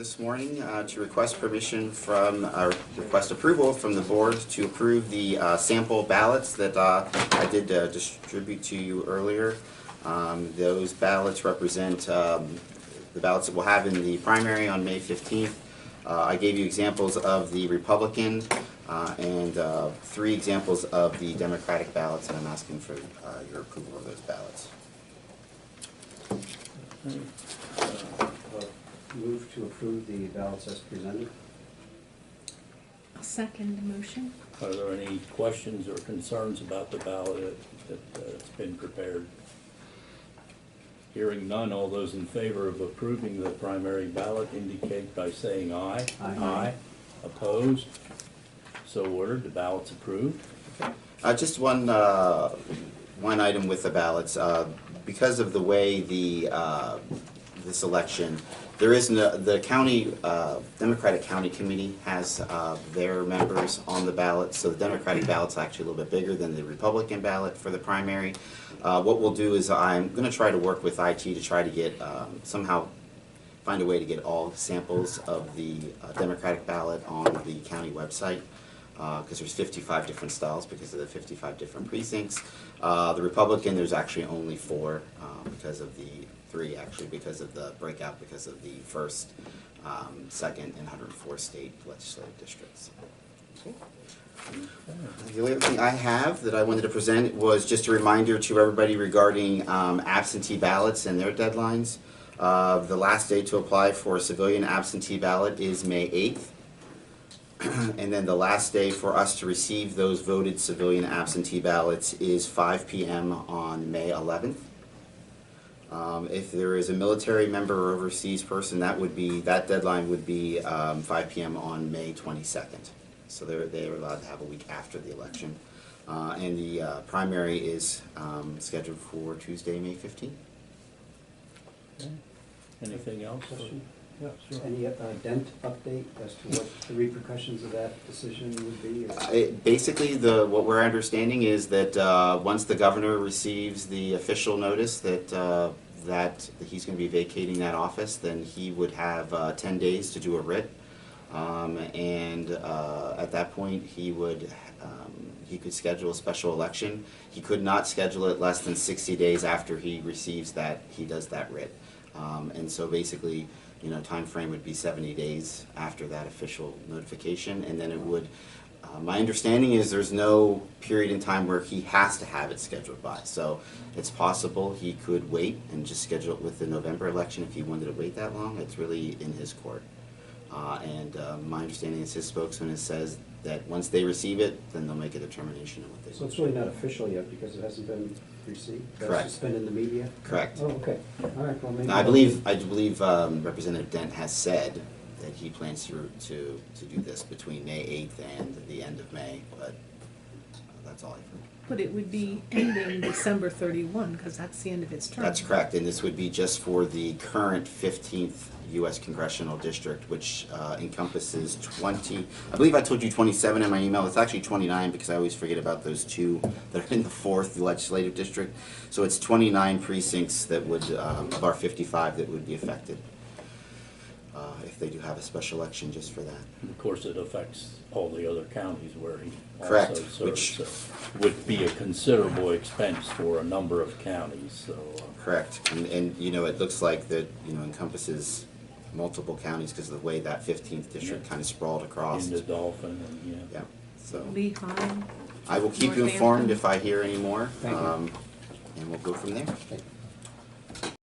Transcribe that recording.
This morning to request permission from, request approval from the board to approve the sample ballots that I did distribute to you earlier. Those ballots represent the ballots that we'll have in the primary on May 15th. I gave you examples of the Republican and 3 examples of the Democratic ballots, and I'm asking for your approval of those ballots. Move to approve the ballots as presented. I'll second the motion. Are there any questions or concerns about the ballot that's been prepared? Hearing none, all those in favor of approving the primary ballot indicate by saying aye. Aye. Aye. Opposed? So ordered. The ballot's approved. Just one item with the ballots. Because of the way this election, there is no, the county, Democratic County Committee has their members on the ballot, so the Democratic ballot's actually a little bit bigger than the Republican ballot for the primary. What we'll do is I'm going to try to work with IT to try to get, somehow find a way to get all samples of the Democratic ballot on the county website, because there's 55 different styles because of the 55 different precincts. The Republican, there's actually only 4 because of the 3 actually, because of the breakout, because of the 1st, 2nd, and 104 state legislative districts. The only other thing I have that I wanted to present was just a reminder to everybody regarding absentee ballots and their deadlines. The last day to apply for a civilian absentee ballot is May 8th. And then the last day for us to receive those voted civilian absentee ballots is 5 p.m. on May 11th. If there is a military member or overseas person, that deadline would be 5 p.m. on May 22nd. So they're allowed to have a week after the election. And the primary is scheduled for Tuesday, May 15th. Okay. Anything else? Yeah, sure. Any dent update as to what the repercussions of that decision would be? Basically, what we're understanding is that once the governor receives the official notice that he's going to be vacating that office, then he would have 10 days to do a writ, and at that point he could schedule a special election. He could not schedule it less than 60 days after he receives that, he does that writ, and so basically, time frame would be 70 days after that official notification, and then it would, my understanding is there's no period in time where he has to have it scheduled by. So it's possible he could wait and just schedule it with the November election if he wanted to wait that long. It's really in his court. And my understanding is his spokesman says that once they receive it, then they'll make a determination on what they do. So it's really not official yet because it hasn't been received? Correct. It's been in the media? Correct. Oh, okay. All right, well, maybe... Now, I believe Representative Dent has said that he plans to do this between May 8th and the end of May, but that's all I've heard. But it would be ending December 31, because that's the end of its term. That's correct, and this would be just for the current 15th U.S. Congressional District, which encompasses 20, I believe I told you 27 in my email. It's actually 29 because I always forget about those 2 that are in the 4th Legislative District. So it's 29 precincts that would, of our 55 that would be affected if they do have a special election just for that. Of course, it affects all the other counties where he Correct. also serves, Which so would be a considerable expense for a number of counties. So correct, and it looks like that encompasses multiple counties because of the way that 15th district kind of sprawled across. into Dolphin and Yeah. So Lehigh. I will keep you Northampton. informed if I hear any more, Thank you. and we'll go from there. Okay.